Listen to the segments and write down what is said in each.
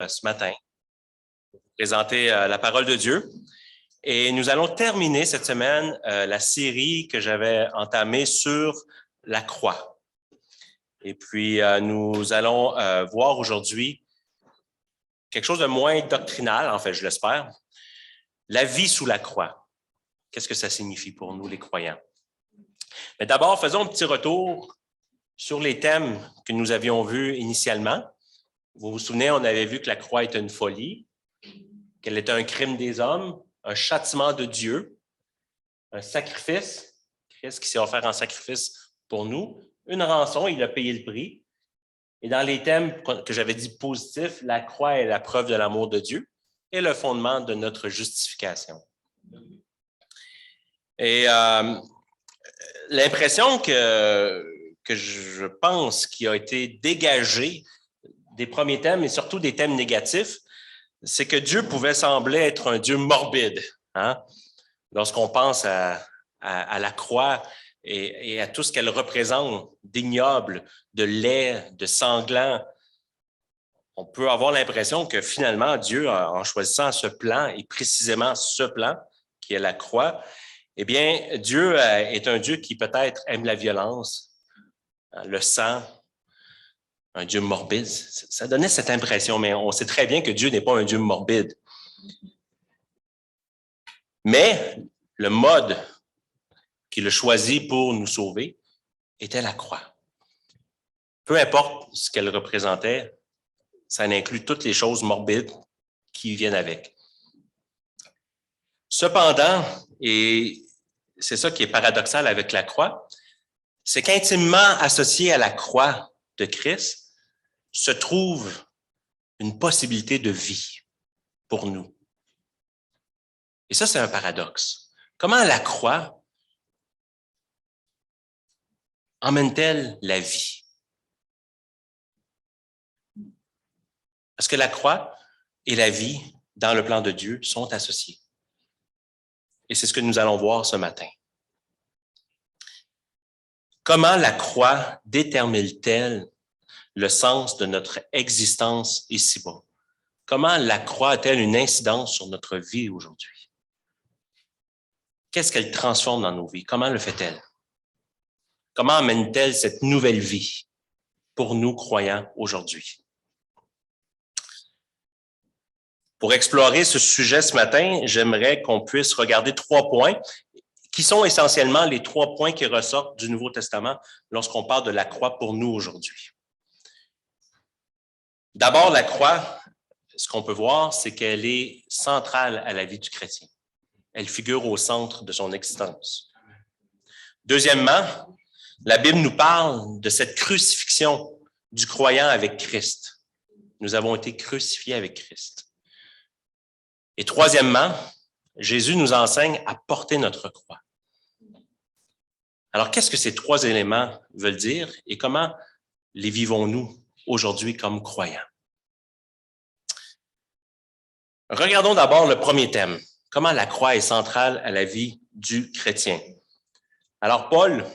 Ce matin, présenter la parole de Dieu. Et nous allons terminer cette semaine la série que j'avais entamée sur la croix. Et puis, nous allons voir aujourd'hui quelque chose de moins doctrinal, en fait, je l'espère. La vie sous la croix. Qu'est-ce que ça signifie pour nous, les croyants? Mais d'abord, faisons un petit retour sur les thèmes que nous avions vus initialement. Vous vous souvenez, on avait vu que la croix était une folie, qu'elle était un crime des hommes, un châtiment de Dieu, un sacrifice, Christ qui s'est offert en sacrifice pour nous, une rançon, il a payé le prix. Et dans les thèmes que j'avais dit positifs, la croix est la preuve de l'amour de Dieu et le fondement de notre justification. Et l'impression que je pense qui a été dégagée des premiers thèmes et surtout des thèmes négatifs, c'est que Dieu pouvait sembler être un Dieu morbide. Hein? Lorsqu'on pense à la croix et à tout ce qu'elle représente d'ignoble, de laid, de sanglant, on peut avoir l'impression que finalement, Dieu, en choisissant ce plan, et précisément ce plan, qui est la croix, eh bien, Dieu est un Dieu qui peut-être aime la violence, le sang, un Dieu morbide. Ça donnait cette impression, mais on sait très bien que Dieu n'est pas un Dieu morbide. Mais le mode qu'il a choisi pour nous sauver était la croix. Peu importe ce qu'elle représentait, ça inclut toutes les choses morbides qui viennent avec. Cependant, et c'est ça qui est paradoxal avec la croix, c'est qu'intimement associé à la croix de Christ se trouve une possibilité de vie pour nous. Et ça, c'est un paradoxe. Comment la croix emmène-t-elle la vie? Parce que la croix et la vie, dans le plan de Dieu, sont associées. Et c'est ce que nous allons voir ce matin. Comment la croix détermine-t-elle le sens de notre existence ici-bas? Comment la croix a-t-elle une incidence sur notre vie aujourd'hui? Qu'est-ce qu'elle transforme dans nos vies? Comment le fait-elle? Comment amène-t-elle cette nouvelle vie pour nous croyants aujourd'hui? Pour explorer ce sujet ce matin, j'aimerais qu'on puisse regarder 3 points qui sont essentiellement les 3 points qui ressortent du Nouveau Testament lorsqu'on parle de la croix pour nous aujourd'hui. D'abord, la croix, ce qu'on peut voir, c'est qu'elle est centrale à la vie du chrétien. Elle figure au centre de son existence. Deuxièmement, la Bible nous parle de cette crucifixion du croyant avec Christ. Nous avons été crucifiés avec Christ. Et troisièmement, Jésus nous enseigne à porter notre croix. Alors, qu'est-ce que ces 3 éléments veulent dire et comment les vivons-nous aujourd'hui comme croyants? Regardons d'abord le premier thème. Comment la croix est centrale à la vie du chrétien? Alors, Paul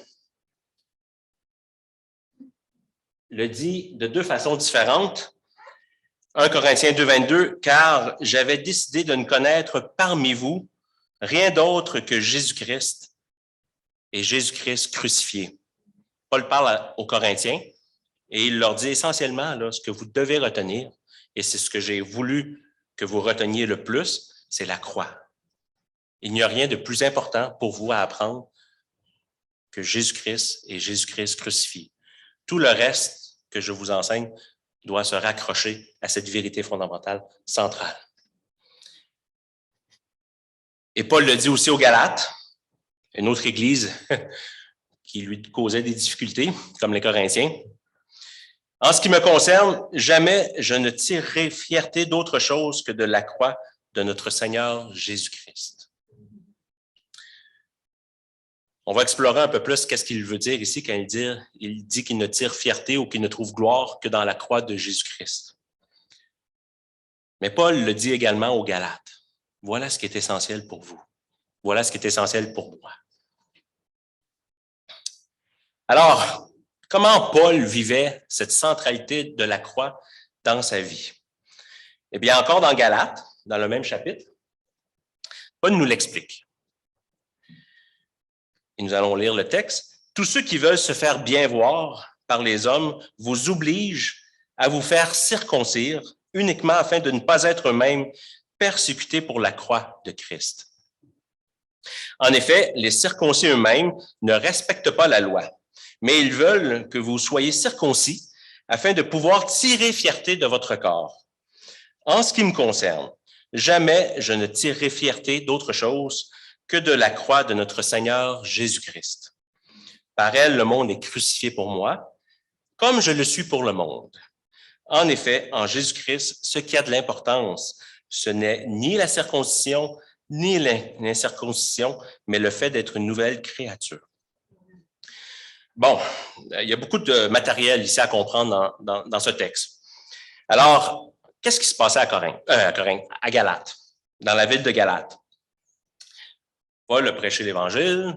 le dit de 2 façons différentes. 1 Corinthiens 2, 22, « Car j'avais décidé de ne connaître parmi vous rien d'autre que Jésus-Christ et Jésus-Christ crucifié. » Paul parle aux Corinthiens et il leur dit essentiellement là, ce que vous devez retenir, et c'est ce que j'ai voulu que vous reteniez le plus, c'est la croix. Il n'y a rien de plus important pour vous à apprendre que Jésus-Christ et Jésus-Christ crucifié. Tout le reste que je vous enseigne doit se raccrocher à cette vérité fondamentale centrale. Et Paul le dit aussi aux Galates, une autre église qui lui causait des difficultés, comme les Corinthiens. « En ce qui me concerne, jamais je ne tirerai fierté d'autre chose que de la croix de notre Seigneur Jésus-Christ. » On va explorer un peu plus qu'est-ce qu'il veut dire ici quand il dit qu'il ne tire fierté ou qu'il ne trouve gloire que dans la croix de Jésus-Christ. Mais Paul le dit également aux Galates. Voilà ce qui est essentiel pour vous. Voilà ce qui est essentiel pour moi. Alors, comment Paul vivait cette centralité de la croix dans sa vie? Eh bien, encore dans Galates, dans le même chapitre, Paul nous l'explique. Et nous allons lire le texte. Tous ceux qui veulent se faire bien voir par les hommes vous obligent à vous faire circoncire uniquement afin de ne pas être eux-mêmes persécutés pour la croix de Christ. En effet, les circoncis eux-mêmes ne respectent pas la loi, mais ils veulent que vous soyez circoncis afin de pouvoir tirer fierté de votre corps. En ce qui me concerne, jamais je ne tirerai fierté d'autre chose que de la croix de notre Seigneur Jésus-Christ. Par elle, le monde est crucifié pour moi, comme je le suis pour le monde. En effet, en Jésus-Christ, ce qui a de l'importance, ce n'est ni la circoncision, ni l'incirconcision, mais le fait d'être une nouvelle créature. Bon, il y a beaucoup de matériel ici à comprendre dans ce texte. Alors, qu'est-ce qui se passait à Galate, dans la ville de Galate? Paul a prêché l'Évangile,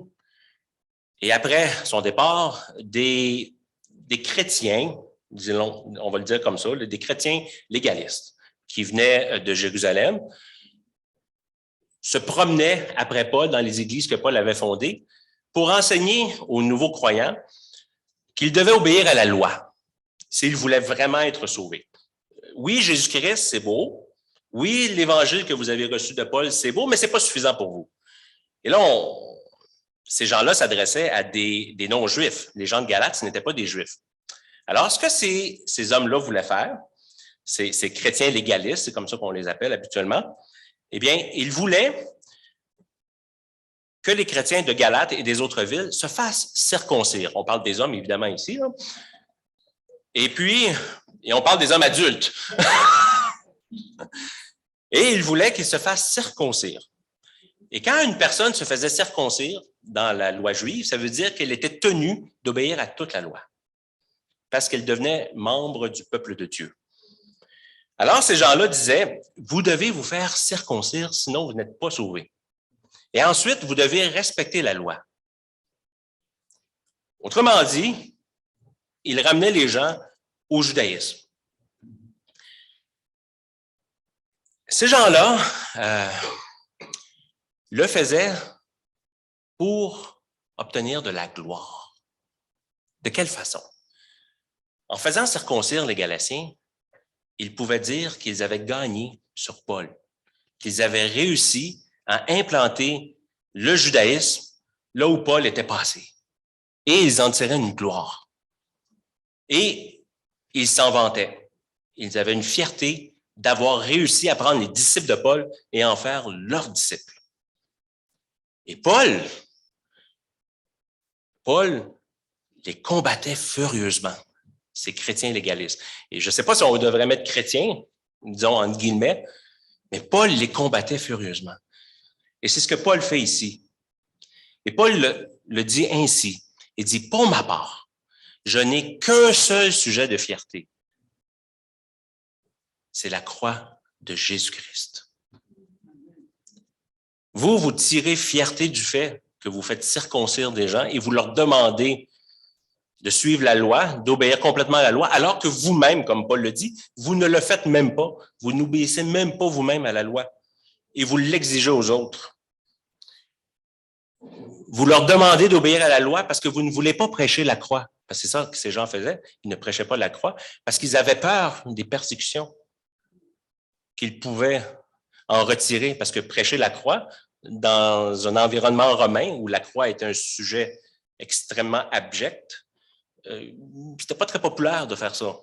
et après son départ, des chrétiens, disons, on va le dire comme ça, des chrétiens légalistes qui venaient de Jérusalem, se promenaient après Paul dans les églises que Paul avait fondées pour enseigner aux nouveaux croyants qu'ils devaient obéir à la loi s'ils voulaient vraiment être sauvés. Oui, Jésus-Christ, c'est beau. Oui, l'Évangile que vous avez reçu de Paul, c'est beau, mais ce n'est pas suffisant pour vous. Et là, ces gens-là s'adressaient à des non-juifs. Les gens de Galate, ce n'étaient pas des juifs. Alors, ce que ces hommes-là voulaient faire, ces chrétiens légalistes, c'est comme ça qu'on les appelle habituellement, eh bien, ils voulaient que les chrétiens de Galate et des autres villes se fassent circoncire. On parle des hommes, évidemment, ici, là. Et puis, on parle des hommes adultes. Et ils voulaient qu'ils se fassent circoncire. Et quand une personne se faisait circoncire dans la loi juive, ça veut dire qu'elle était tenue d'obéir à toute la loi, parce qu'elle devenait membre du peuple de Dieu. Alors, ces gens-là disaient, vous devez vous faire circoncire, sinon vous n'êtes pas sauvés. Et ensuite, vous devez respecter la loi. Autrement dit, ils ramenaient les gens au judaïsme. Ces gens-là le faisaient pour obtenir de la gloire. De quelle façon? En faisant circoncire les Galatiens, ils pouvaient dire qu'ils avaient gagné sur Paul, qu'ils avaient réussi à implanter le judaïsme là où Paul était passé. Et ils en tiraient une gloire. Et ils s'en vantaient. Ils avaient une fierté d'avoir réussi à prendre les disciples de Paul et en faire leurs disciples. Et Paul les combattait furieusement, ces chrétiens légalistes. Et je ne sais pas si on devrait mettre chrétiens, disons entre guillemets, mais Paul les combattait furieusement. Et c'est ce que Paul fait ici. Et Paul le dit ainsi. Il dit, pour ma part, je n'ai qu'un seul sujet de fierté. C'est la croix de Jésus-Christ. Vous tirez fierté du fait que vous faites circoncire des gens et vous leur demandez de suivre la loi, d'obéir complètement à la loi, alors que vous-même, comme Paul le dit, vous ne le faites même pas. Vous n'obéissez même pas vous-même à la loi et vous l'exigez aux autres. Vous leur demandez d'obéir à la loi parce que vous ne voulez pas prêcher la croix. Parce que c'est ça que ces gens faisaient. Ils ne prêchaient pas la croix parce qu'ils avaient peur des persécutions qu'ils pouvaient en retirer. Parce que prêcher la croix, dans un environnement romain où la croix est un sujet extrêmement abject, c'était pas très populaire de faire ça.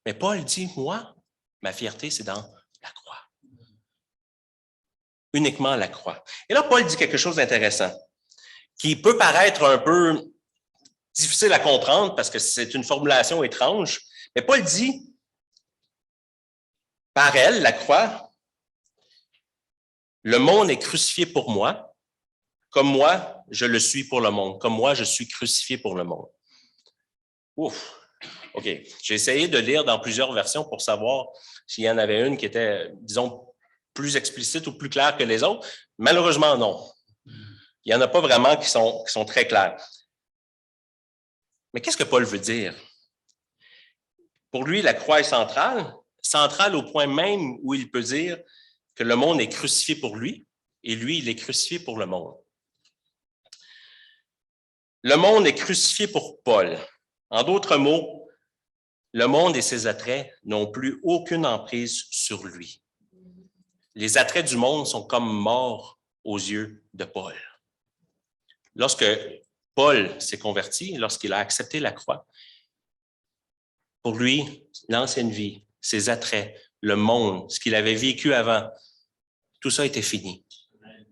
Mais Paul dit, moi, ma fierté, c'est dans la croix. Uniquement la croix. Et là, Paul dit quelque chose d'intéressant, qui peut paraître un peu difficile à comprendre parce que c'est une formulation étrange, mais Paul dit, par elle, la croix, le monde est crucifié pour moi, comme moi, je le suis pour le monde, comme moi, je suis crucifié pour le monde. Ouf! OK. J'ai essayé de lire dans plusieurs versions pour savoir s'il y en avait une qui était, disons, plus explicite ou plus claire que les autres. Malheureusement, non. Il n'y en a pas vraiment qui sont très claires. Mais qu'est-ce que Paul veut dire? Pour lui, la croix est centrale, central au point même où il peut dire que le monde est crucifié pour lui et lui, il est crucifié pour le monde. Le monde est crucifié pour Paul. En d'autres mots, le monde et ses attraits n'ont plus aucune emprise sur lui. Les attraits du monde sont comme morts aux yeux de Paul. Lorsque Paul s'est converti, lorsqu'il a accepté la croix, pour lui, l'ancienne vie, ses attraits, le monde, ce qu'il avait vécu avant, tout ça était fini.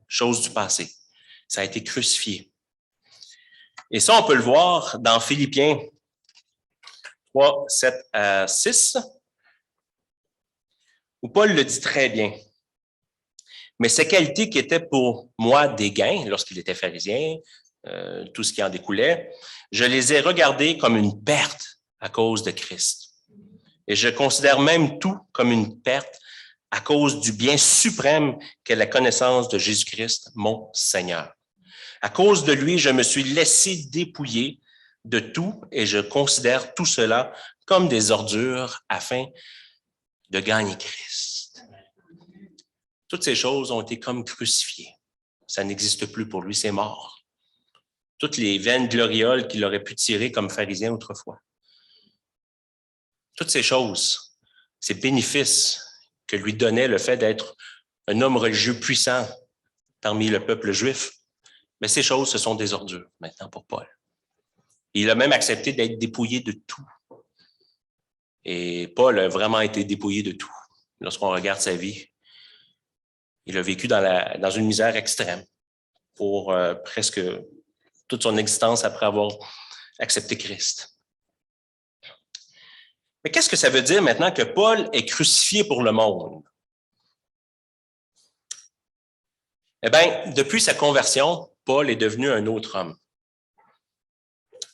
Chose du passé. Ça a été crucifié. Et ça, on peut le voir dans Philippiens 3, 7 à 6, où Paul le dit très bien. Mais ces qualités qui étaient pour moi des gains, lorsqu'il était pharisien, tout ce qui en découlait, je les ai regardées comme une perte à cause de Christ. Et je considère même tout comme une perte à cause du bien suprême qu'est la connaissance de Jésus-Christ, mon Seigneur. À cause de lui, je me suis laissé dépouiller de tout et je considère tout cela comme des ordures afin de gagner Christ. Toutes ces choses ont été comme crucifiées. Ça n'existe plus pour lui, c'est mort. Toutes les vaines glorioles qu'il aurait pu tirer comme pharisien autrefois. Toutes ces choses, ces bénéfices que lui donnait le fait d'être un homme religieux puissant parmi le peuple juif, mais ces choses, ce sont des ordures maintenant pour Paul. Il a même accepté d'être dépouillé de tout. Et Paul a vraiment été dépouillé de tout. Lorsqu'on regarde sa vie, il a vécu dans une misère extrême pour presque toute son existence après avoir accepté Christ. Mais qu'est-ce que ça veut dire maintenant que Paul est crucifié pour le monde? Eh bien, depuis sa conversion, Paul est devenu un autre homme.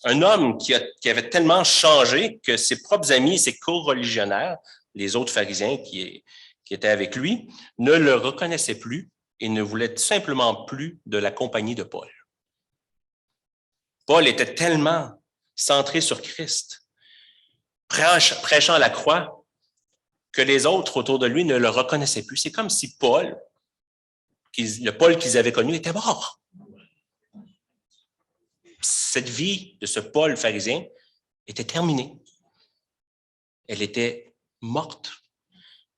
Un homme qui avait tellement changé que ses propres amis, ses co-religionnaires, les autres pharisiens qui étaient avec lui, ne le reconnaissaient plus et ne voulaient tout simplement plus de la compagnie de Paul. Paul était tellement centré sur Christ, prêchant la croix, que les autres autour de lui ne le reconnaissaient plus. C'est comme si Paul, le Paul qu'ils avaient connu, était mort. Cette vie de ce Paul pharisien était terminée. Elle était morte.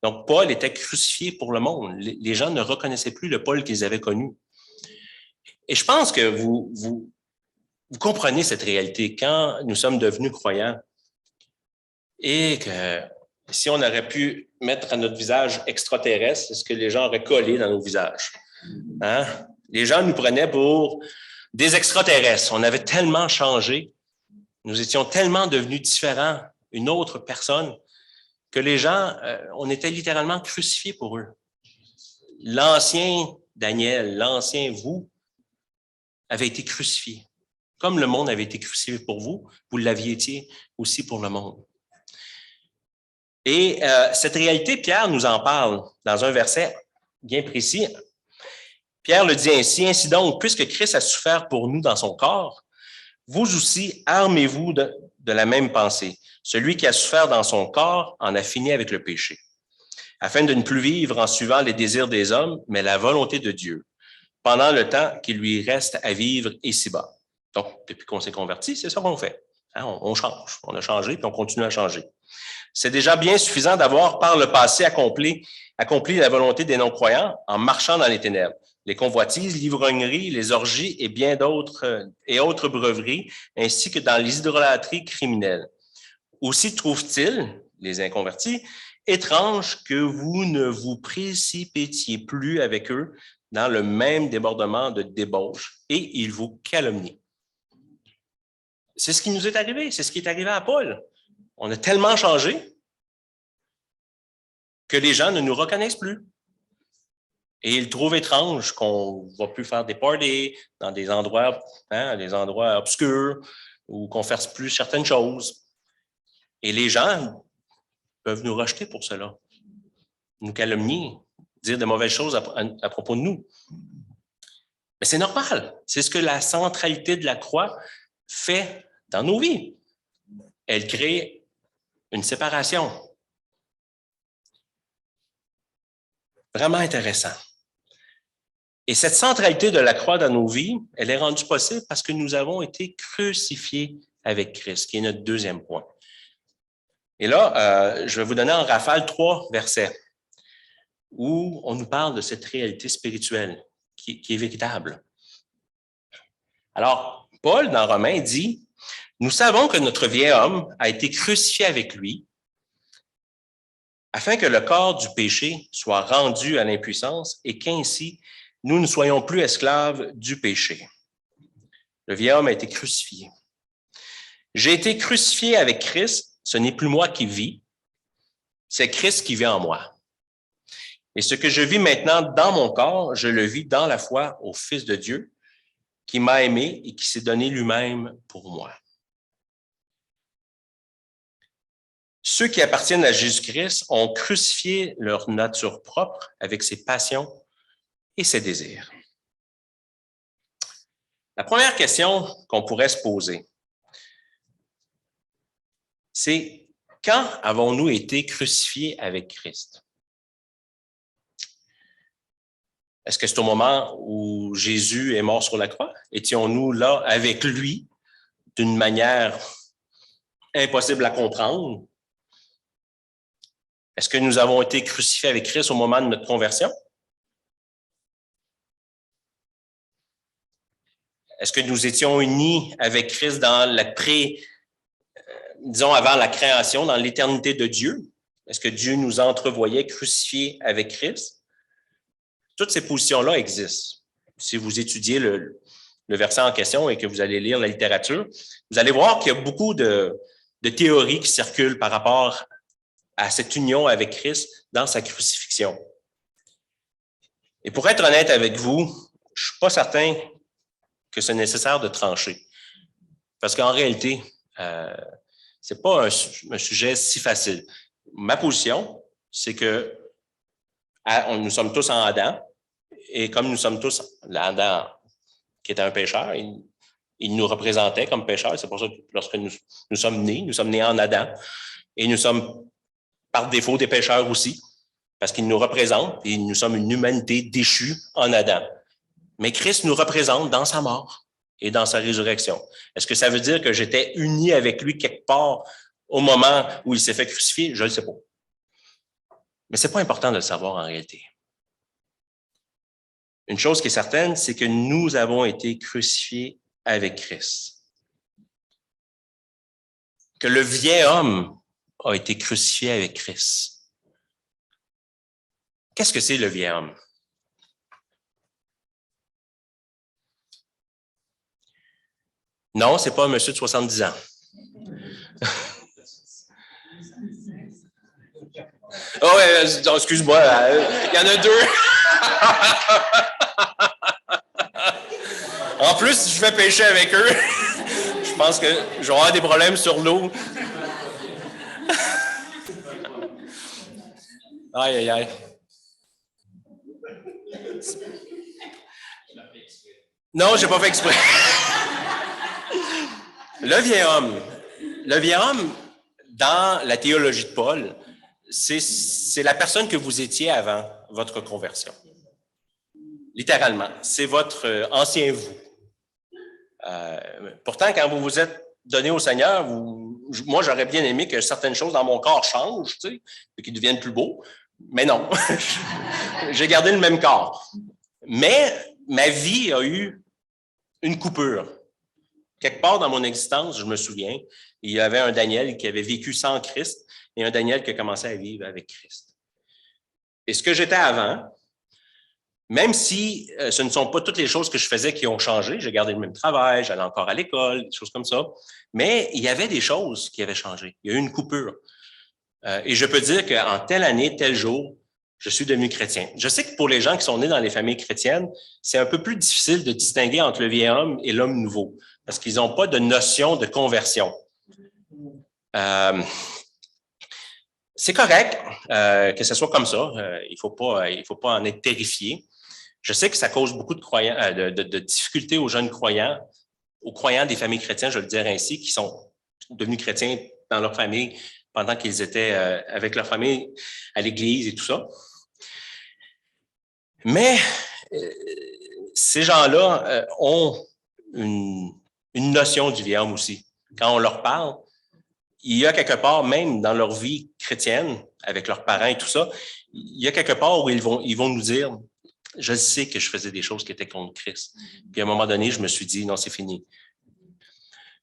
Donc, Paul était crucifié pour le monde. Les gens ne reconnaissaient plus le Paul qu'ils avaient connu. Et je pense que vous comprenez cette réalité quand nous sommes devenus croyants et que si on aurait pu mettre à notre visage extraterrestre, c'est ce que les gens auraient collé dans nos visages. Hein? Les gens nous prenaient pour des extraterrestres. On avait tellement changé. Nous étions tellement devenus différents, une autre personne, que les gens, on était littéralement crucifiés pour eux. L'ancien Daniel, l'ancien vous, avait été crucifié. Comme le monde avait été crucifié pour vous, vous l'aviez été aussi pour le monde. Et cette réalité, Pierre nous en parle dans un verset bien précis. Pierre le dit ainsi, « Ainsi donc, puisque Christ a souffert pour nous dans son corps, vous aussi armez-vous de la même pensée. Celui qui a souffert dans son corps en a fini avec le péché, afin de ne plus vivre en suivant les désirs des hommes, mais la volonté de Dieu, pendant le temps qu'il lui reste à vivre ici-bas. » Donc, depuis qu'on s'est converti, c'est ça qu'on fait. Hein, on change. On a changé, puis on continue à changer. C'est déjà bien suffisant d'avoir, par le passé, accompli la volonté des non-croyants en marchant dans les ténèbres. Les convoitises, l'ivrognerie, les orgies et bien d'autres et autres breuveries, ainsi que dans les idolâtries criminelles. Aussi trouve-t-il, les inconvertis, étrange que vous ne vous précipitiez plus avec eux dans le même débordement de débauche et ils vous calomnient. C'est ce qui nous est arrivé, c'est ce qui est arrivé à Paul. On a tellement changé que les gens ne nous reconnaissent plus. Et ils trouvent étrange qu'on ne va plus faire des parties dans des endroits obscurs ou qu'on ne fasse plus certaines choses. Et les gens peuvent nous rejeter pour cela, nous calomnier, dire de mauvaises choses à propos de nous. Mais c'est normal. C'est ce que la centralité de la croix fait dans nos vies. Elle crée une séparation. Vraiment intéressant. Et cette centralité de la croix dans nos vies, elle est rendue possible parce que nous avons été crucifiés avec Christ, qui est notre deuxième point. Et là, je vais vous donner en rafale 3 versets où on nous parle de cette réalité spirituelle qui est véritable. Alors, Paul, dans Romains, dit « Nous savons que notre vieil homme a été crucifié avec lui afin que le corps du péché soit rendu à l'impuissance et qu'ainsi nous ne soyons plus esclaves du péché. » Le vieil homme a été crucifié. J'ai été crucifié avec Christ, ce n'est plus moi qui vis, c'est Christ qui vit en moi. Et ce que je vis maintenant dans mon corps, je le vis dans la foi au Fils de Dieu, qui m'a aimé et qui s'est donné lui-même pour moi. Ceux qui appartiennent à Jésus-Christ ont crucifié leur nature propre avec ses passions et ses désirs. La première question qu'on pourrait se poser, c'est quand avons-nous été crucifiés avec Christ? Est-ce que c'est au moment où Jésus est mort sur la croix? Étions-nous là avec lui d'une manière impossible à comprendre? Est-ce que nous avons été crucifiés avec Christ au moment de notre conversion? Est-ce que nous étions unis avec Christ dans la disons avant la création, dans l'éternité de Dieu? Est-ce que Dieu nous entrevoyait crucifiés avec Christ? Toutes ces positions-là existent. Si vous étudiez le verset en question et que vous allez lire la littérature, vous allez voir qu'il y a beaucoup de théories qui circulent par rapport à cette union avec Christ dans sa crucifixion. Et pour être honnête avec vous, je ne suis pas certain que c'est nécessaire de trancher. Parce qu'en réalité, ce n'est pas un sujet si facile. Ma position, c'est que nous sommes tous en Adam, et comme nous sommes tous Adam, qui était un pécheur, il nous représentait comme pécheurs. C'est pour ça que lorsque nous sommes nés en Adam, et nous sommes par défaut des pécheurs aussi, parce qu'il nous représente, et nous sommes une humanité déchue en Adam. Mais Christ nous représente dans sa mort et dans sa résurrection. Est-ce que ça veut dire que j'étais uni avec lui quelque part au moment où il s'est fait crucifier? Je ne le sais pas. Mais ce n'est pas important de le savoir en réalité. Une chose qui est certaine, c'est que nous avons été crucifiés avec Christ. Que le vieil homme a été crucifié avec Christ. Qu'est-ce que c'est le vieil homme? Non, ce n'est pas un monsieur de 70 ans. Oh ouais, excuse-moi, il y en a 2. En plus, je vais pêcher avec eux. Je pense que je vais avoir des problèmes sur l'eau. Aïe, aïe, aïe. Non, je n'ai pas fait exprès. Le vieil homme, dans la théologie de Paul, c'est la personne que vous étiez avant votre conversion. Littéralement, c'est votre ancien vous. Pourtant, quand vous vous êtes donné au Seigneur, moi, j'aurais bien aimé que certaines choses dans mon corps changent, tu sais, et qu'ils deviennent plus beaux. Mais non, j'ai gardé le même corps. Mais ma vie a eu une coupure. Quelque part dans mon existence, je me souviens, il y avait un Daniel qui avait vécu sans Christ et un Daniel qui a commencé à vivre avec Christ. Et ce que j'étais avant, même si ce ne sont pas toutes les choses que je faisais qui ont changé, j'ai gardé le même travail, j'allais encore à l'école, des choses comme ça, mais il y avait des choses qui avaient changé. Il y a eu une coupure. Et je peux dire qu'en telle année, tel jour, je suis devenu chrétien. Je sais que pour les gens qui sont nés dans les familles chrétiennes, c'est un peu plus difficile de distinguer entre le vieil homme et l'homme nouveau, parce qu'ils n'ont pas de notion de conversion. C'est correct que ce soit comme ça. Il faut pas en être terrifié. Je sais que ça cause beaucoup de difficultés aux jeunes croyants, aux croyants des familles chrétiennes, je le dirais ainsi, qui sont devenus chrétiens dans leur famille pendant qu'ils étaient avec leur famille à l'église et tout ça. Mais ces gens-là ont une notion du vieil homme aussi. Quand on leur parle, il y a quelque part, même dans leur vie chrétienne, avec leurs parents et tout ça, il y a quelque part où ils vont nous dire, je sais que je faisais des choses qui étaient contre Christ. Puis à un moment donné, je me suis dit, non, c'est fini.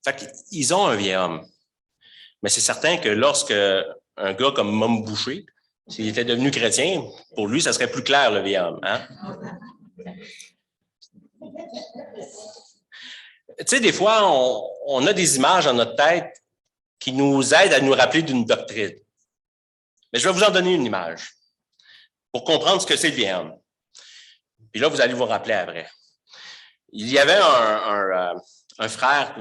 Fait qu'ils ont un vieil homme. Mais c'est certain que lorsque un gars comme Mom Boucher, s'il était devenu chrétien, pour lui, ça serait plus clair, le vieil homme. Hein? Tu sais, des fois, on a des images dans notre tête qui nous aident à nous rappeler d'une doctrine. Mais je vais vous en donner une image pour comprendre ce que c'est le vieil homme. Puis là, vous allez vous rappeler après. Il y avait un frère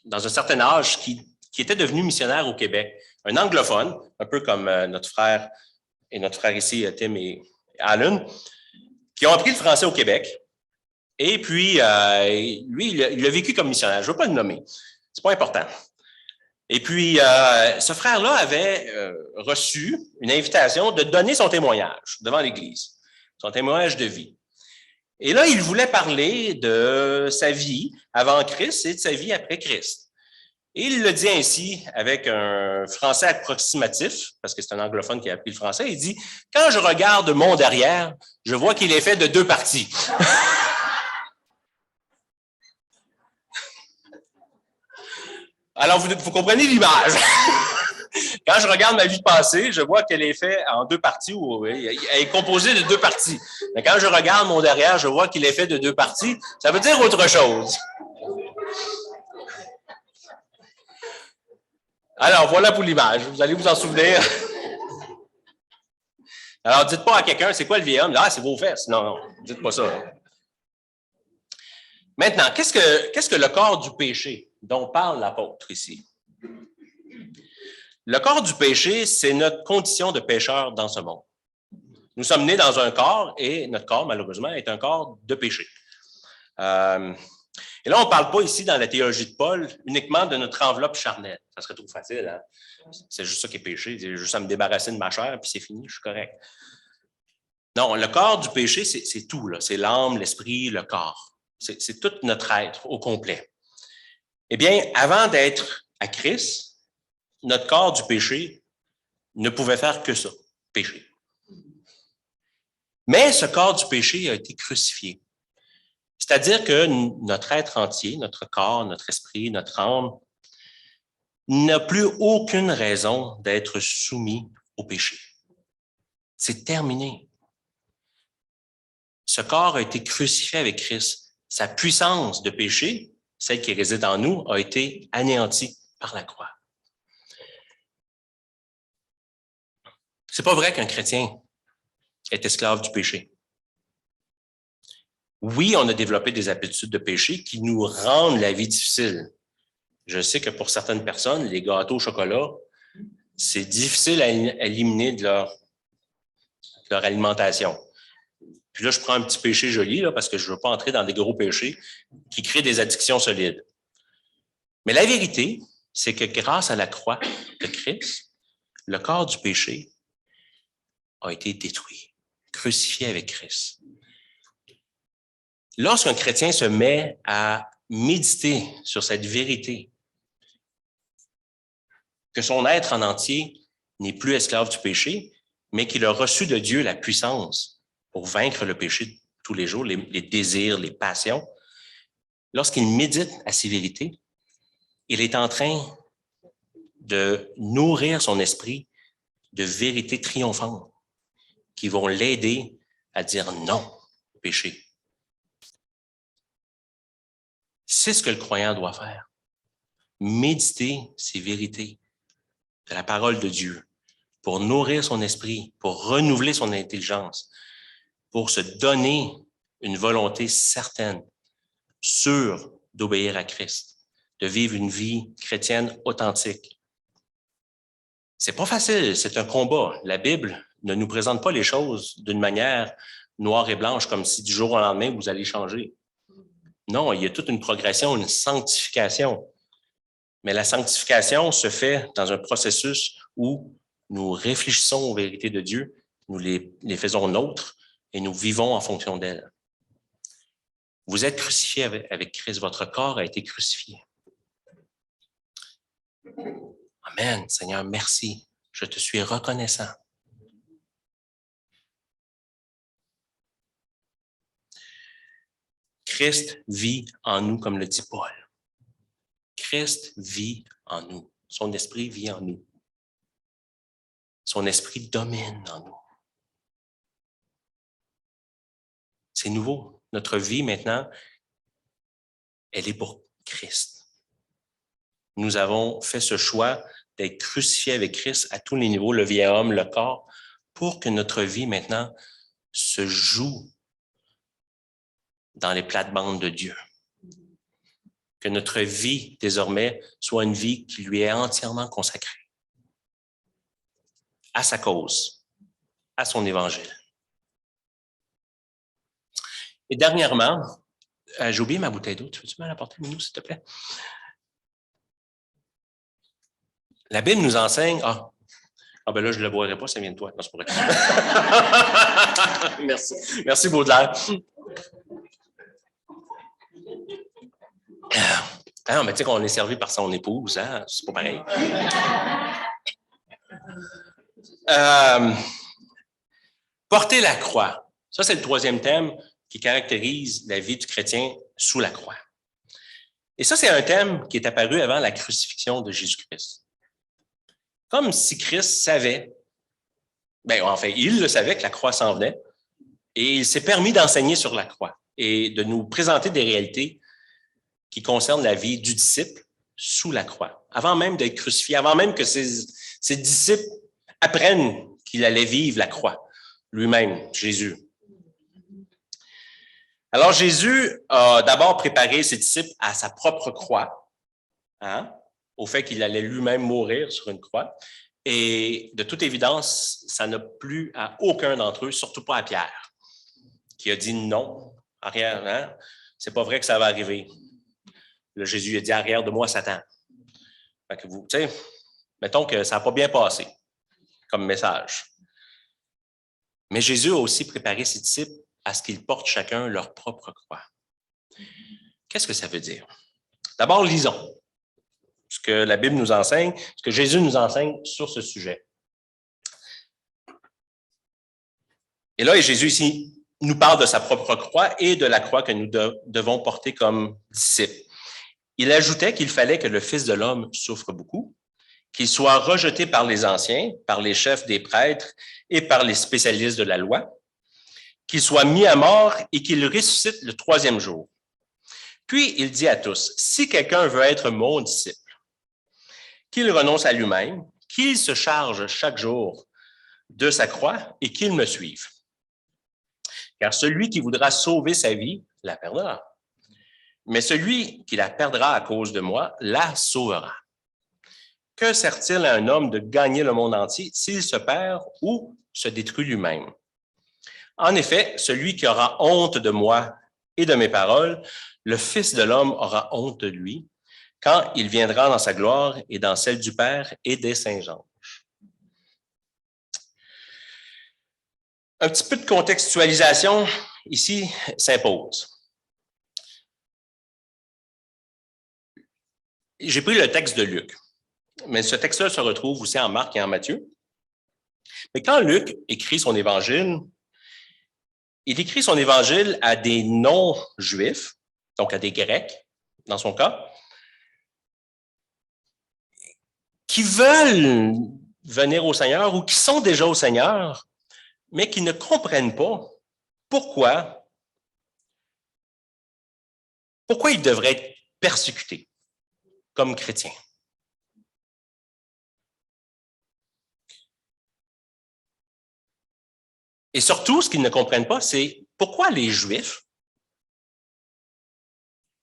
dans un certain âge qui était devenu missionnaire au Québec, un anglophone, un peu comme notre frère ici, Tim et Alan, qui ont appris le français au Québec. Et puis, lui, il a vécu comme missionnaire. Je ne veux pas le nommer. C'est pas important. Et puis, ce frère-là avait reçu une invitation de donner son témoignage devant l'Église, son témoignage de vie. Et là, il voulait parler de sa vie avant Christ et de sa vie après Christ. Et il le dit ainsi avec un français approximatif, parce que c'est un anglophone qui a appris le français. Il dit, « Quand je regarde mon derrière, je vois qu'il est fait de 2 parties. » Alors, vous comprenez l'image. Quand je regarde ma vie passée, je vois qu'elle est faite en 2 parties, ou elle est composée de 2 parties. Mais quand je regarde mon derrière, je vois qu'il est fait de 2 parties. Ça veut dire autre chose. Alors, voilà pour l'image. Vous allez vous en souvenir. Alors, dites pas à quelqu'un, c'est quoi le vieil homme? Ah, c'est vos fesses. Non, non, dites pas ça. Maintenant, qu'est-ce que le corps du péché dont parle l'apôtre ici? Le corps du péché, c'est notre condition de pécheur dans ce monde. Nous sommes nés dans un corps et notre corps, malheureusement, est un corps de péché. Et là, on ne parle pas ici, dans la théologie de Paul, uniquement de notre enveloppe charnelle. Ça serait trop facile. Hein? C'est juste ça qui est péché. C'est juste à me débarrasser de ma chair, puis c'est fini, je suis correct. Non, le corps du péché, c'est tout. C'est l'âme, l'esprit, le corps. C'est tout notre être au complet. Eh bien, avant d'être à Christ, notre corps du péché ne pouvait faire que ça, péché. Mais ce corps du péché a été crucifié. C'est-à-dire que notre être entier, notre corps, notre esprit, notre âme, n'a plus aucune raison d'être soumis au péché. C'est terminé. Ce corps a été crucifié avec Christ. Sa puissance de péché, celle qui réside en nous, a été anéantie par la croix. C'est pas vrai qu'un chrétien est esclave du péché. Oui, on a développé des habitudes de péché qui nous rendent la vie difficile. Je sais que pour certaines personnes, les gâteaux au chocolat, c'est difficile à éliminer de leur alimentation. Puis là, je prends un petit péché joli, là, parce que je ne veux pas entrer dans des gros péchés qui créent des addictions solides. Mais la vérité, c'est que grâce à la croix de Christ, le corps du péché a été détruit, crucifié avec Christ. Lorsqu'un chrétien se met à méditer sur cette vérité, que son être en entier n'est plus esclave du péché, mais qu'il a reçu de Dieu la puissance pour vaincre le péché tous les jours, les désirs, les passions, lorsqu'il médite à ces vérités, il est en train de nourrir son esprit de vérités triomphantes qui vont l'aider à dire non au péché. C'est ce que le croyant doit faire. Méditer ces vérités de la parole de Dieu pour nourrir son esprit, pour renouveler son intelligence, pour se donner une volonté certaine, sûre d'obéir à Christ, de vivre une vie chrétienne authentique. C'est pas facile, c'est un combat. La Bible ne nous présente pas les choses d'une manière noire et blanche, comme si du jour au lendemain, vous allez changer. Non, il y a toute une progression, une sanctification. Mais la sanctification se fait dans un processus où nous réfléchissons aux vérités de Dieu, nous les faisons nôtres, et nous vivons en fonction d'elle. Vous êtes crucifiés avec Christ, votre corps a été crucifié. Amen, Seigneur, merci. Je te suis reconnaissant. Christ vit en nous, comme le dit Paul. Christ vit en nous. Son esprit vit en nous. Son esprit domine en nous. C'est nouveau. Notre vie maintenant, elle est pour Christ. Nous avons fait ce choix d'être crucifiés avec Christ à tous les niveaux, le vieil homme, le corps, pour que notre vie maintenant se joue dans les plates-bandes de Dieu. Que notre vie, désormais, soit une vie qui lui est entièrement consacrée à sa cause, à son évangile. Et dernièrement, j'ai oublié ma bouteille d'eau. Tu veux-tu me l'apporter, Minou, s'il te plaît? La Bible nous enseigne... Ah ben là, je ne le boirai pas, ça vient de toi. Non, c'est pour vrai. Merci. Merci, Baudelaire. Ah non, mais tu sais qu'on est servi par son épouse, hein? C'est pas pareil. Porter la croix. Ça, c'est le troisième thème qui caractérise la vie du chrétien sous la croix. Et ça, c'est un thème qui est apparu avant la crucifixion de Jésus-Christ. Comme si Christ savait, il le savait que la croix s'en venait, et il s'est permis d'enseigner sur la croix et de nous présenter des réalités qui concernent la vie du disciple sous la croix, avant même d'être crucifié, avant même que ses disciples apprennent qu'il allait vivre la croix, lui-même, Jésus. Alors, Jésus a d'abord préparé ses disciples à sa propre croix, au fait qu'il allait lui-même mourir sur une croix. Et de toute évidence, ça n'a plu à aucun d'entre eux, surtout pas à Pierre, qui a dit non, arrière, hein? C'est pas vrai que ça va arriver. Là, Jésus a dit arrière de moi, Satan. Fait que vous, tu sais, mettons que ça n'a pas bien passé comme message. Mais Jésus a aussi préparé ses disciples à ce qu'ils portent chacun leur propre croix. Qu'est-ce que ça veut dire? D'abord, lisons ce que la Bible nous enseigne, ce que Jésus nous enseigne sur ce sujet. Et là, Jésus ici nous parle de sa propre croix et de la croix que nous devons porter comme disciples. Il ajoutait qu'il fallait que le Fils de l'homme souffre beaucoup, qu'il soit rejeté par les anciens, par les chefs des prêtres et par les spécialistes de la loi, qu'il soit mis à mort et qu'il ressuscite le troisième jour. Puis il dit à tous, si quelqu'un veut être mon disciple, qu'il renonce à lui-même, qu'il se charge chaque jour de sa croix et qu'il me suive. Car celui qui voudra sauver sa vie la perdra. Mais celui qui la perdra à cause de moi la sauvera. Que sert-il à un homme de gagner le monde entier s'il se perd ou se détruit lui-même? En effet, celui qui aura honte de moi et de mes paroles, le Fils de l'homme aura honte de lui, quand il viendra dans sa gloire et dans celle du Père et des saints anges. Un petit peu de contextualisation ici s'impose. J'ai pris le texte de Luc, mais ce texte-là se retrouve aussi en Marc et en Matthieu. Mais quand Luc écrit son évangile, il écrit son évangile à des non-juifs, donc à des Grecs, dans son cas, qui veulent venir au Seigneur ou qui sont déjà au Seigneur, mais qui ne comprennent pas pourquoi ils devraient être persécutés comme chrétiens. Et surtout, ce qu'ils ne comprennent pas, c'est pourquoi les Juifs,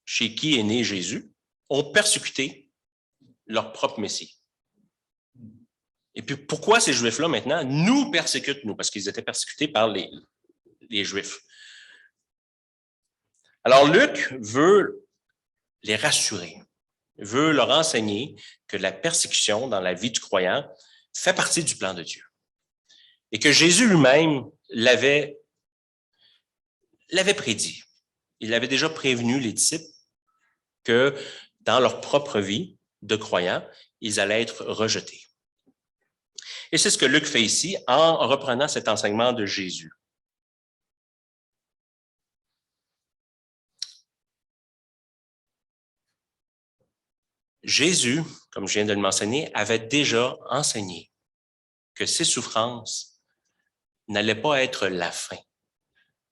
chez qui est né Jésus, ont persécuté leur propre Messie. Et puis, pourquoi ces Juifs-là, maintenant, nous persécutent, nous, parce qu'ils étaient persécutés par les Juifs. Alors, Luc veut les rassurer, veut leur enseigner que la persécution dans la vie du croyant fait partie du plan de Dieu. Et que Jésus lui-même l'avait l'avait prédit. Il avait déjà prévenu les disciples que dans leur propre vie de croyants, ils allaient être rejetés. Et c'est ce que Luc fait ici en reprenant cet enseignement de Jésus. Jésus, comme je viens de le mentionner, avait déjà enseigné que ses souffrances n'allaient pas être la fin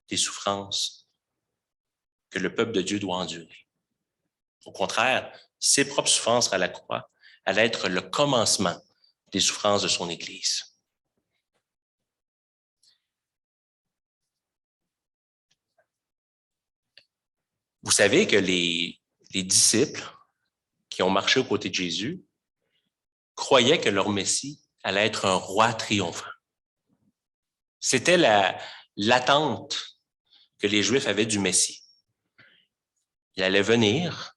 des souffrances que le peuple de Dieu doit endurer. Au contraire, ses propres souffrances à la croix allaient être le commencement des souffrances de son Église. Vous savez que les disciples qui ont marché aux côtés de Jésus croyaient que leur Messie allait être un roi triomphant. C'était l'attente que les Juifs avaient du Messie. Il allait venir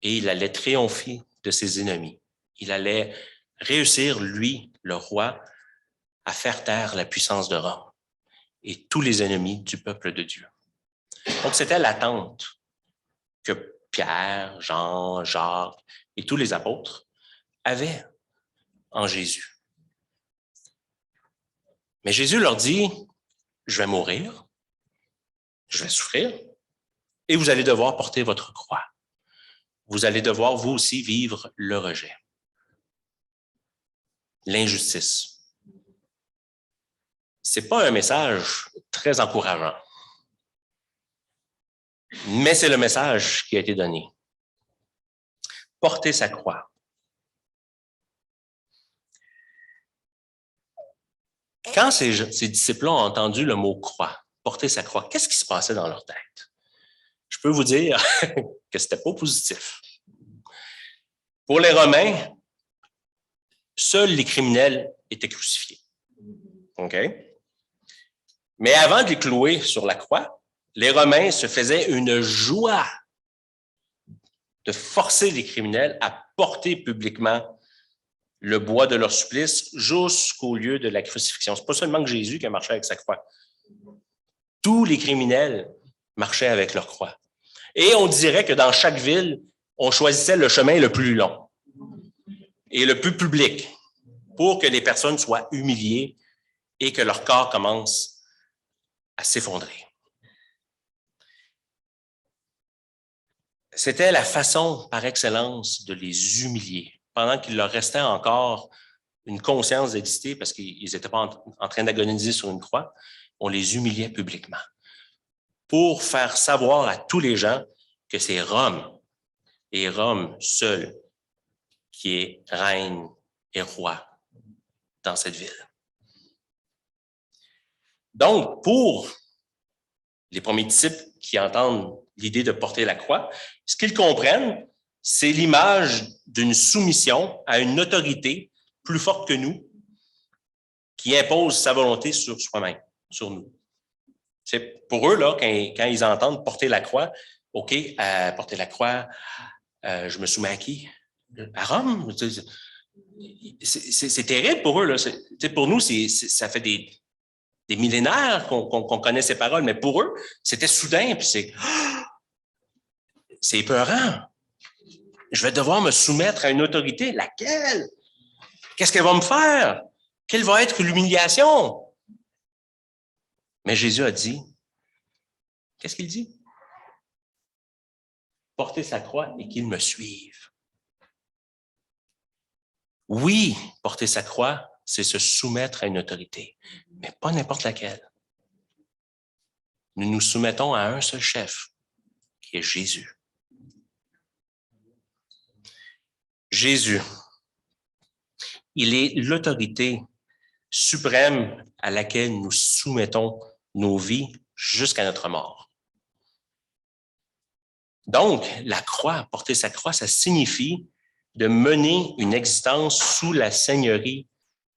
et il allait triompher de ses ennemis. Il allait réussir, lui, le roi, à faire taire la puissance de Rome et tous les ennemis du peuple de Dieu. Donc, c'était l'attente que Pierre, Jean, Jacques et tous les apôtres avaient en Jésus. Mais Jésus leur dit, je vais mourir, je vais souffrir, et vous allez devoir porter votre croix. Vous allez devoir, vous aussi, vivre le rejet, l'injustice. C'est pas un message très encourageant, mais c'est le message qui a été donné. Porter sa croix. Quand ces disciples ont entendu le mot croix, porter sa croix, qu'est-ce qui se passait dans leur tête? Je peux vous dire que c'était pas positif. Pour les Romains, seuls les criminels étaient crucifiés. OK? Mais avant de les clouer sur la croix, les Romains se faisaient une joie de forcer les criminels à porter publiquement le bois de leur supplice jusqu'au lieu de la crucifixion. Ce n'est pas seulement que Jésus qui a marché avec sa croix. Tous les criminels marchaient avec leur croix. Et on dirait que dans chaque ville, on choisissait le chemin le plus long et le plus public pour que les personnes soient humiliées et que leur corps commence à s'effondrer. C'était la façon par excellence de les humilier pendant qu'il leur restait encore une conscience d'exister parce qu'ils n'étaient pas en train d'agoniser sur une croix. On les humiliait publiquement pour faire savoir à tous les gens que c'est Rome et Rome seul qui est reine et roi dans cette ville. Donc, pour les premiers disciples qui entendent l'idée de porter la croix, ce qu'ils comprennent, c'est l'image d'une soumission à une autorité plus forte que nous, qui impose sa volonté sur soi-même, sur nous. C'est pour eux, là, quand ils entendent porter la croix, OK, porter la croix, je me soumets à qui? À Rome? C'est terrible pour eux. Là. Pour nous, ça fait des millénaires qu'on connaît ces paroles, mais pour eux, c'était soudain, puis c'est épeurant. Je vais devoir me soumettre à une autorité. Laquelle? Qu'est-ce qu'elle va me faire? Quelle va être l'humiliation? Mais Jésus a dit, qu'est-ce qu'il dit? Porter sa croix et qu'il me suive. Oui, porter sa croix, c'est se soumettre à une autorité, mais pas n'importe laquelle. Nous nous soumettons à un seul chef, qui est Jésus. Jésus, il est l'autorité suprême à laquelle nous soumettons nos vies jusqu'à notre mort. Donc, la croix, porter sa croix, ça signifie de mener une existence sous la seigneurie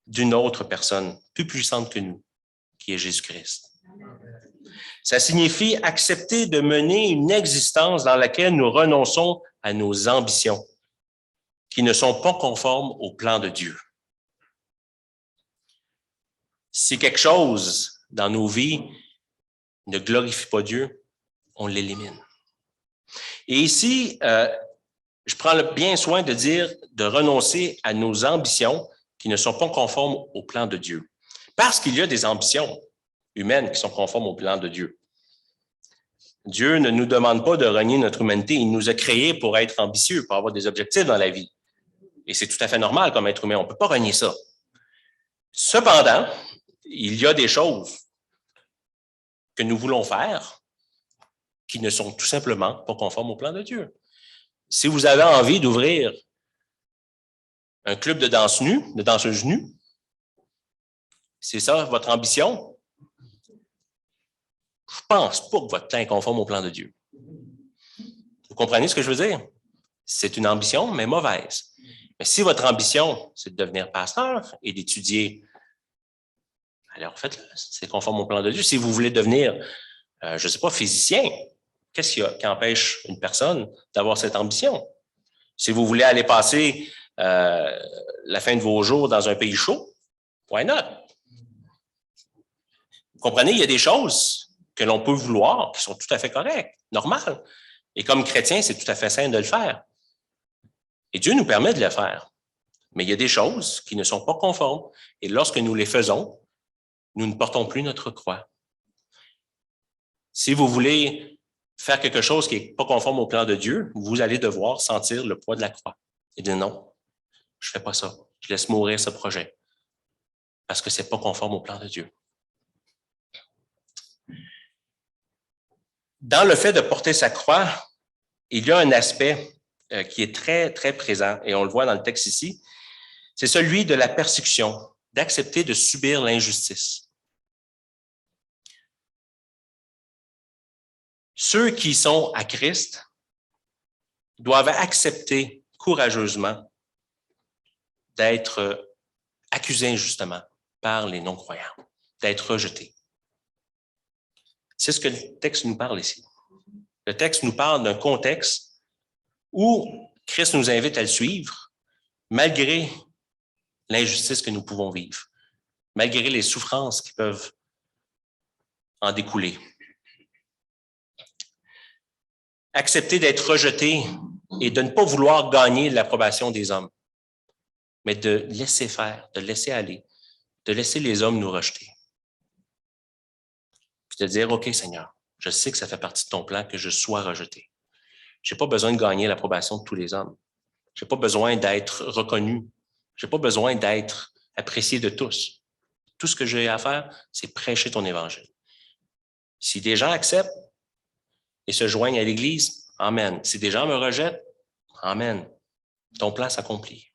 d'une autre personne, plus puissante que nous, qui est Jésus-Christ. Ça signifie accepter de mener une existence dans laquelle nous renonçons à nos ambitions, qui ne sont pas conformes au plan de Dieu. Si quelque chose dans nos vies ne glorifie pas Dieu, on l'élimine. Et ici, je prends bien soin de dire de renoncer à nos ambitions qui ne sont pas conformes au plan de Dieu. Parce qu'il y a des ambitions humaines qui sont conformes au plan de Dieu. Dieu ne nous demande pas de renier notre humanité. Il nous a créés pour être ambitieux, pour avoir des objectifs dans la vie. Et c'est tout à fait normal comme être humain. On ne peut pas renier ça. Cependant, il y a des choses que nous voulons faire qui ne sont tout simplement pas conformes au plan de Dieu. Si vous avez envie d'ouvrir un club de danse nue, de danseuses nues, c'est ça votre ambition? Je ne pense pas que votre plan est conforme au plan de Dieu. Vous comprenez ce que je veux dire? C'est une ambition, mais mauvaise. Mais si votre ambition, c'est de devenir pasteur et d'étudier, alors faites-le, c'est conforme au plan de Dieu. Si vous voulez devenir, je ne sais pas, physicien, qu'est-ce qui empêche une personne d'avoir cette ambition? Si vous voulez aller passer la fin de vos jours dans un pays chaud, why not? Vous comprenez, il y a des choses que l'on peut vouloir qui sont tout à fait correctes, normales. Et comme chrétien, c'est tout à fait sain de le faire. Et Dieu nous permet de le faire. Mais il y a des choses qui ne sont pas conformes. Et lorsque nous les faisons, nous ne portons plus notre croix. Si vous voulez faire quelque chose qui n'est pas conforme au plan de Dieu, vous allez devoir sentir le poids de la croix et dire non, je ne fais pas ça. Je laisse mourir ce projet parce que ce n'est pas conforme au plan de Dieu. Dans le fait de porter sa croix, il y a un aspect qui est très, très présent, et on le voit dans le texte ici, c'est celui de la persécution, d'accepter de subir l'injustice. Ceux qui sont à Christ doivent accepter courageusement d'être accusés injustement par les non-croyants, d'être rejetés. C'est ce que le texte nous parle ici. Le texte nous parle d'un contexte où Christ nous invite à le suivre, malgré l'injustice que nous pouvons vivre, malgré les souffrances qui peuvent en découler. Accepter d'être rejeté et de ne pas vouloir gagner l'approbation des hommes, mais de laisser faire, de laisser aller, de laisser les hommes nous rejeter. Puis de dire, OK, Seigneur, je sais que ça fait partie de ton plan que je sois rejeté. Je n'ai pas besoin de gagner l'approbation de tous les hommes. Je n'ai pas besoin d'être reconnu. Je n'ai pas besoin d'être apprécié de tous. Tout ce que j'ai à faire, c'est prêcher ton évangile. Si des gens acceptent et se joignent à l'Église, amen. Si des gens me rejettent, amen. Ton plan s'accomplit.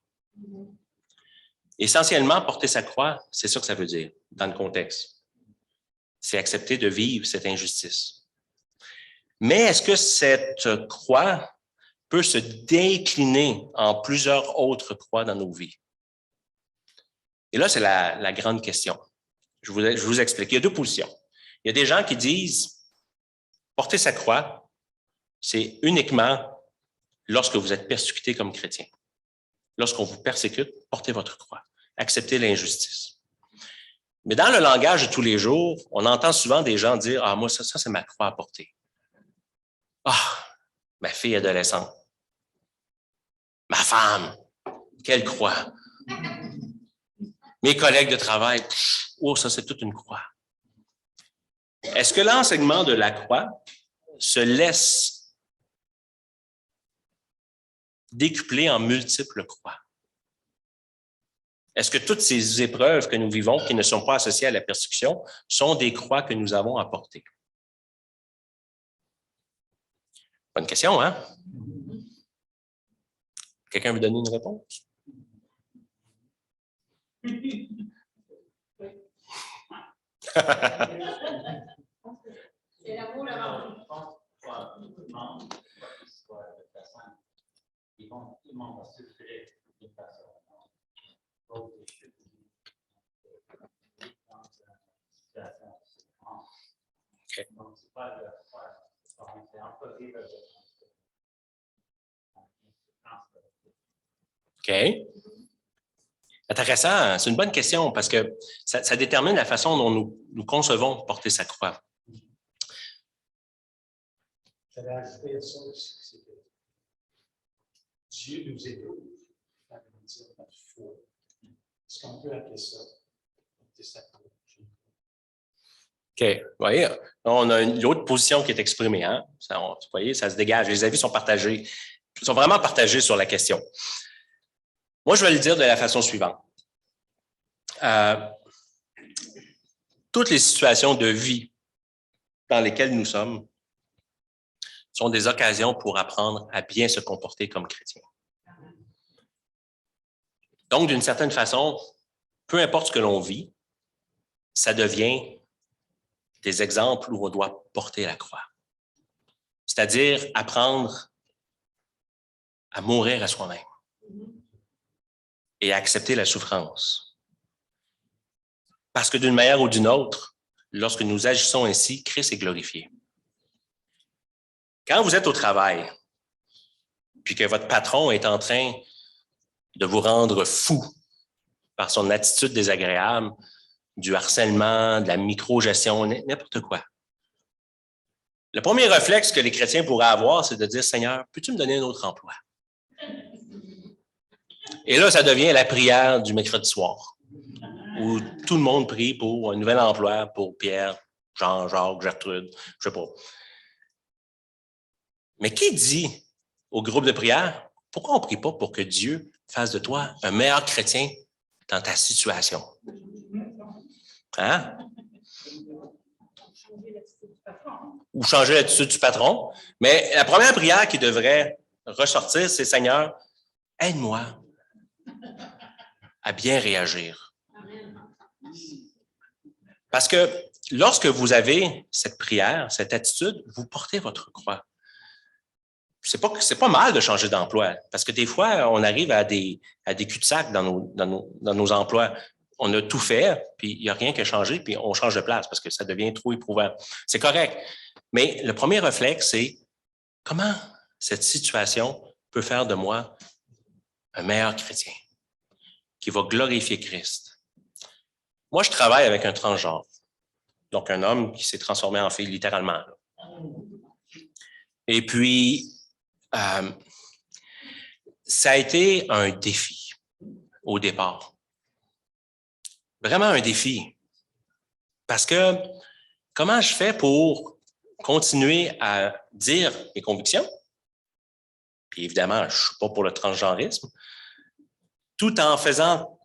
Essentiellement, porter sa croix, c'est ça que ça veut dire dans le contexte. C'est accepter de vivre cette injustice. Mais est-ce que cette croix peut se décliner en plusieurs autres croix dans nos vies? Et là, c'est la grande question. Je vous explique. Il y a deux positions. Il y a des gens qui disent, porter sa croix, c'est uniquement lorsque vous êtes persécuté comme chrétien. Lorsqu'on vous persécute, portez votre croix. Acceptez l'injustice. Mais dans le langage de tous les jours, on entend souvent des gens dire, ah, moi, ça c'est ma croix à porter. Ah, ma fille adolescente. Ma femme. Quelle croix. Mes collègues de travail. Oh, ça, c'est toute une croix. Est-ce que l'enseignement de la croix se laisse décupler en multiples croix? Est-ce que toutes ces épreuves que nous vivons, qui ne sont pas associées à la persécution, sont des croix que nous avons à porter? Bonne question, hein? Quelqu'un veut donner une réponse? C'est l'amour, l'amour. Ils vont souffrir d'une façon. OK. Intéressant, c'est une bonne question parce que ça détermine la façon dont nous concevons porter sa croix. Je vais ajouter à ça aussi, c'est que Dieu nous éprouve à dire notre foi. Est-ce qu'on peut appeler ça porter sa croix? OK. Vous voyez, on a une autre position qui est exprimée. Hein? Vous voyez, ça se dégage. Les avis sont partagés. Ils sont vraiment partagés sur la question. Moi, je vais le dire de la façon suivante. Toutes les situations de vie dans lesquelles nous sommes sont des occasions pour apprendre à bien se comporter comme chrétien. Donc, d'une certaine façon, peu importe ce que l'on vit, ça devient des exemples où on doit porter la croix. C'est-à-dire apprendre à mourir à soi-même et à accepter la souffrance. Parce que d'une manière ou d'une autre, lorsque nous agissons ainsi, Christ est glorifié. Quand vous êtes au travail, puis que votre patron est en train de vous rendre fou par son attitude désagréable, du harcèlement, de la micro-gestion, n'importe quoi. Le premier réflexe que les chrétiens pourraient avoir, c'est de dire « Seigneur, peux-tu me donner un autre emploi? » Et là, ça devient la prière du mercredi soir, où tout le monde prie pour un nouvel emploi pour Pierre, Jean, Jacques, Gertrude, je ne sais pas. Mais qui dit au groupe de prière, pourquoi on ne prie pas pour que Dieu fasse de toi un meilleur chrétien dans ta situation? Hein? Ou changer l'attitude du patron. Mais la première prière qui devrait ressortir, c'est « Seigneur, aide-moi à bien réagir. » Parce que lorsque vous avez cette prière, cette attitude, vous portez votre croix. C'est pas mal de changer d'emploi, parce que des fois, on arrive à des cul-de-sac dans nos emplois. On a tout fait, puis il n'y a rien qui a changé, puis on change de place parce que ça devient trop éprouvant. C'est correct. Mais le premier réflexe, c'est comment cette situation peut faire de moi un meilleur chrétien qui va glorifier Christ. Moi, je travaille avec un transgenre, donc un homme qui s'est transformé en fille, littéralement. Et puis, ça a été un défi au départ. Vraiment un défi. Parce que comment je fais pour continuer à dire mes convictions? Puis évidemment, je ne suis pas pour le transgenrisme, tout en faisant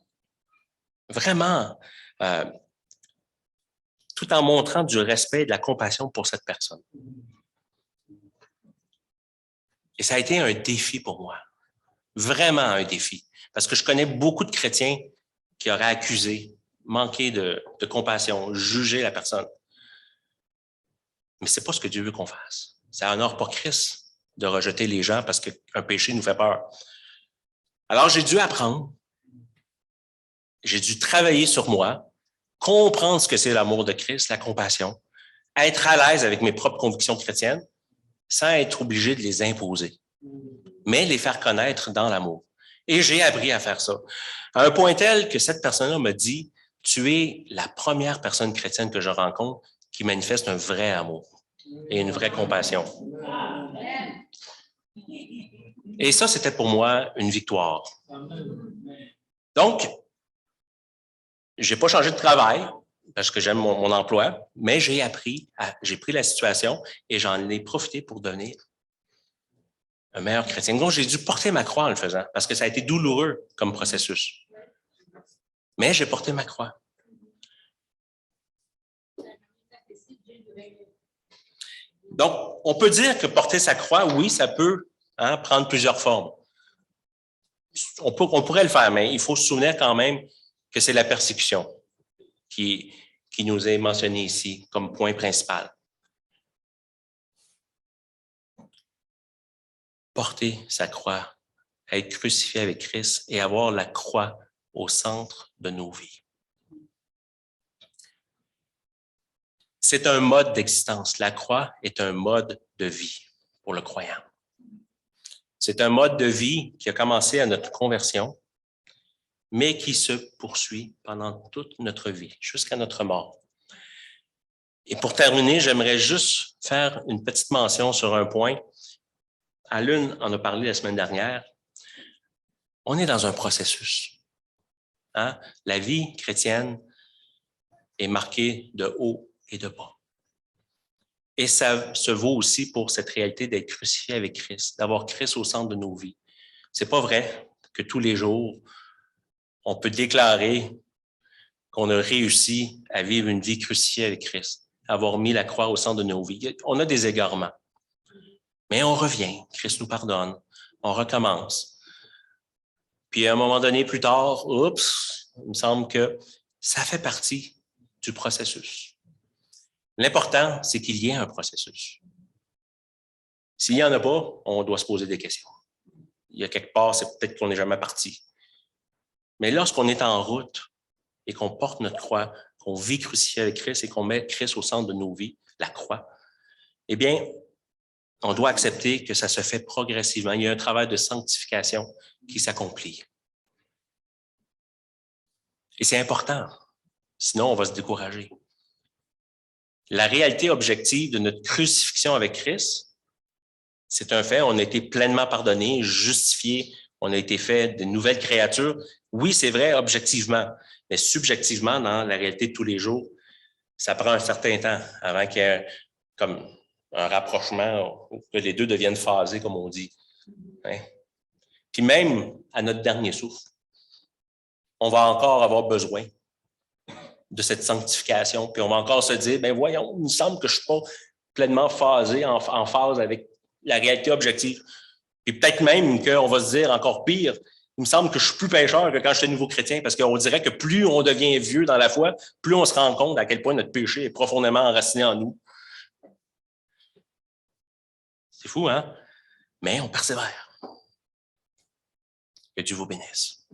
vraiment, tout en montrant du respect et de la compassion pour cette personne. Et ça a été un défi pour moi. Vraiment un défi. Parce que je connais beaucoup de chrétiens qui auraient accusé, manqué de compassion, jugé la personne. Mais ce n'est pas ce que Dieu veut qu'on fasse. Ça honore pas Christ de rejeter les gens parce qu'un péché nous fait peur. Alors, j'ai dû apprendre. J'ai dû travailler sur moi, comprendre ce que c'est l'amour de Christ, la compassion, être à l'aise avec mes propres convictions chrétiennes sans être obligé de les imposer, mais les faire connaître dans l'amour. Et j'ai appris à faire ça. À un point tel que cette personne-là m'a dit, « Tu es la première personne chrétienne que je rencontre qui manifeste un vrai amour et une vraie compassion. » Et ça, c'était pour moi une victoire. Donc, j'ai pas changé de travail parce que j'aime mon emploi, mais j'ai pris la situation et j'en ai profité pour devenir un meilleur chrétien. Donc, j'ai dû porter ma croix en le faisant parce que ça a été douloureux comme processus. Mais j'ai porté ma croix. Donc, on peut dire que porter sa croix, oui, ça peut prendre plusieurs formes. On pourrait le faire, mais il faut se souvenir quand même que c'est la persécution qui nous est mentionnée ici comme point principal. Porter sa croix, être crucifié avec Christ et avoir la croix au centre de nos vies. C'est un mode d'existence. La croix est un mode de vie pour le croyant. C'est un mode de vie qui a commencé à notre conversion, mais qui se poursuit pendant toute notre vie, jusqu'à notre mort. Et pour terminer, j'aimerais juste faire une petite mention sur un point. Alun en a parlé la semaine dernière. On est dans un processus. Hein? La vie chrétienne est marquée de haut et de bas. Et ça se vaut aussi pour cette réalité d'être crucifié avec Christ, d'avoir Christ au centre de nos vies. C'est pas vrai que tous les jours, on peut déclarer qu'on a réussi à vivre une vie crucifiée avec Christ, avoir mis la croix au centre de nos vies. On a des égarements. Mais on revient, Christ nous pardonne, on recommence. Puis à un moment donné, plus tard, il me semble que ça fait partie du processus. L'important, c'est qu'il y ait un processus. S'il n'y en a pas, on doit se poser des questions. Il y a quelque part, c'est peut-être qu'on n'est jamais parti. Mais lorsqu'on est en route et qu'on porte notre croix, qu'on vit crucifié avec Christ et qu'on met Christ au centre de nos vies, la croix, eh bien, on doit accepter que ça se fait progressivement. Il y a un travail de sanctification qui s'accomplit. Et c'est important. Sinon, on va se décourager. La réalité objective de notre crucifixion avec Christ, c'est un fait. On a été pleinement pardonné, justifié. On a été fait de nouvelles créatures. Oui, c'est vrai, objectivement. Mais subjectivement, dans la réalité de tous les jours, ça prend un certain temps avant qu'il y ait comme un rapprochement, que les deux deviennent phasés, comme on dit. Hein? Puis même à notre dernier souffle, on va encore avoir besoin de cette sanctification. Puis on va encore se dire, ben voyons, il me semble que je ne suis pas pleinement phasé, en phase avec la réalité objective. Puis peut-être même qu'on va se dire encore pire, il me semble que je suis plus pécheur que quand j'étais nouveau chrétien, parce qu'on dirait que plus on devient vieux dans la foi, plus on se rend compte à quel point notre péché est profondément enraciné en nous. C'est fou, hein? Mais on persévère. Que Dieu vous bénisse.